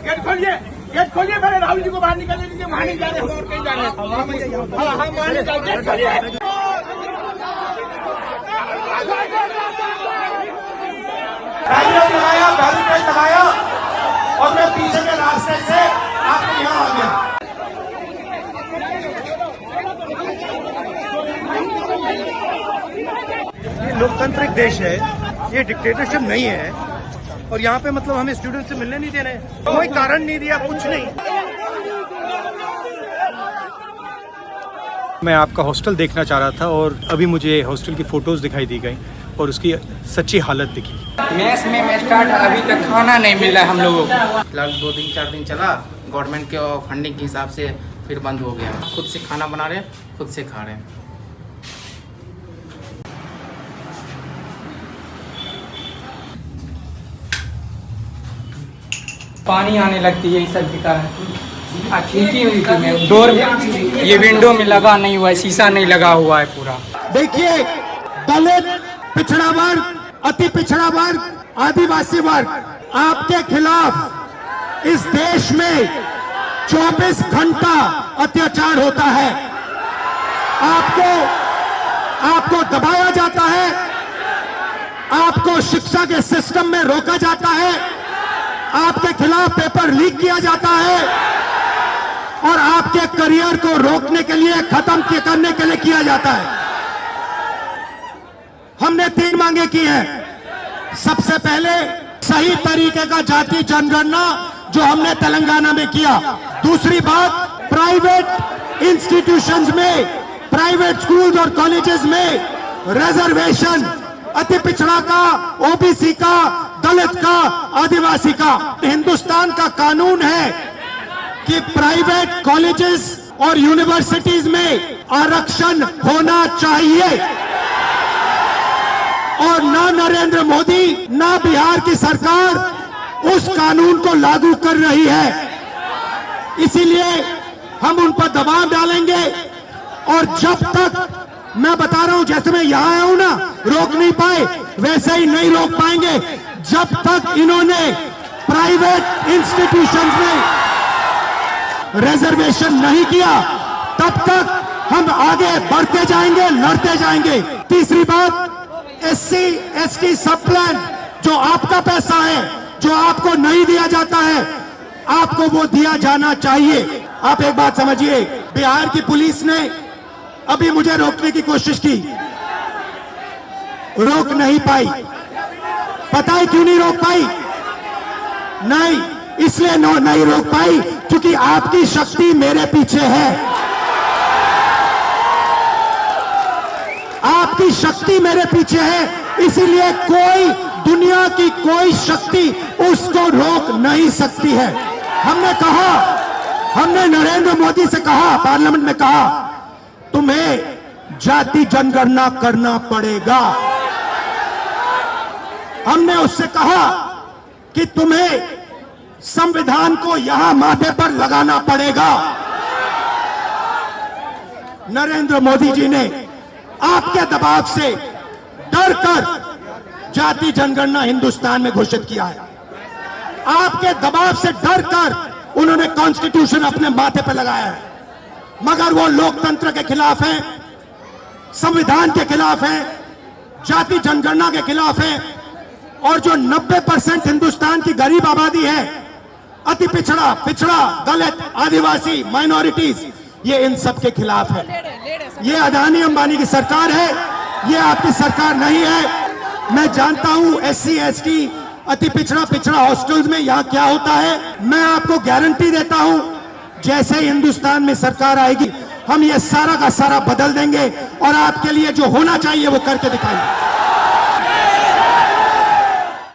Gate खोलिए पहले राहुल जी को बाहर निकालने दीजिए। वहाँ नहीं जा रहे हम और कहीं जा रहे हैं। हाँ वहाँ नहीं जाओ, गेट खोलिए। लगाया और मैं पीछे के रास्ते से आपके यहाँ आ गया। ये लोकतांत्रिक देश है, ये डिक्टेटरशिप नहीं है। और यहाँ पे मतलब हमें स्टूडेंट से मिलने नहीं दे रहे, कोई कारण नहीं दिया, कुछ नहीं। मैं आपका हॉस्टल देखना चाह रहा था और अभी मुझे हॉस्टल की फोटोज दिखाई दी गई और उसकी सच्ची हालत दिखी। मेस में स्टार्ट अभी तक खाना नहीं मिला हम लोगों को। फिलहाल 2 दिन 4 दिन चला, गवर्नमेंट के फंडिंग के हिसाब से फिर बंद हो गया। खुद से खाना बना रहे, खुद से खा रहे हैं। पानी आने लगती है, सब के कारण खिड़की हुई थी मैं डोर, ये विंडो में लगा नहीं हुआ है, शीशा नहीं लगा हुआ है पूरा। देखिए, दलित, पिछड़ा वर्ग, अति पिछड़ा वर्ग, आदिवासी वर्ग, आपके खिलाफ इस देश में 24 घंटा अत्याचार होता है। आपको दबाया जाता है, आपको शिक्षा के सिस्टम में रोका जाता है, आपके खिलाफ पेपर लीक किया जाता है और आपके करियर को रोकने के लिए, खत्म करने के लिए किया जाता है। हमने 3 मांगे की हैं। सबसे पहले सही तरीके का जाति जनगणना जो हमने तेलंगाना में किया। दूसरी बात, प्राइवेट इंस्टीट्यूशंस में, प्राइवेट स्कूल्स और कॉलेजेस में रिजर्वेशन, अति पिछड़ा का, ओबीसी का, दलित का, आदिवासी का। हिंदुस्तान का कानून है कि प्राइवेट कॉलेजेस और यूनिवर्सिटीज में आरक्षण होना चाहिए और ना नरेंद्र मोदी ना बिहार की सरकार उस कानून को लागू कर रही है। इसीलिए हम उन पर दबाव डालेंगे और जब तक, मैं बता रहा हूं, जैसे मैं यहां आया हूं ना, रोक नहीं पाए, वैसे ही नहीं रोक पाएंगे जब तक इन्होंने प्राइवेट इंस्टीट्यूशंस में रिजर्वेशन नहीं किया। तब तक हम आगे बढ़ते जाएंगे, लड़ते जाएंगे। तीसरी बात, SC ST सब प्लान, जो आपका पैसा है, जो आपको नहीं दिया जाता है, आपको वो दिया जाना चाहिए। आप एक बात समझिए, बिहार की पुलिस ने अभी मुझे रोकने की कोशिश की, रोक नहीं पाई। पता है क्यों नहीं रोक पाई? नहीं, इसलिए नहीं रोक पाई क्योंकि आपकी शक्ति मेरे पीछे है। आपकी शक्ति मेरे पीछे है, इसीलिए कोई, दुनिया की कोई शक्ति उसको रोक नहीं सकती है। हमने नरेंद्र मोदी से कहा, पार्लियामेंट में कहा, तुम्हें जाति जनगणना करना पड़ेगा। हमने उससे कहा कि तुम्हें संविधान को यहां माथे पर लगाना पड़ेगा। नरेंद्र मोदी जी ने आपके दबाव से डरकर जाति जनगणना हिंदुस्तान में घोषित किया है। आपके दबाव से डरकर उन्होंने कॉन्स्टिट्यूशन अपने माथे पर लगाया है। मगर वो लोकतंत्र के खिलाफ है, संविधान के खिलाफ है, जाति जनगणना के खिलाफ है। और जो 90% हिंदुस्तान की गरीब आबादी है, अति पिछड़ा, दलित, आदिवासी, माइनॉरिटीज, ये इन सब के खिलाफ है। ये अदानी अंबानी की सरकार है, ये आपकी सरकार नहीं है। मैं जानता हूं SC ST अति पिछड़ा हॉस्टल्स में यहां क्या होता है। मैं आपको गारंटी देता हूं, जैसे हिंदुस्तान में सरकार आएगी, हम ये सारा का सारा बदल देंगे और आपके लिए जो होना चाहिए वो करके दिखाएंगे।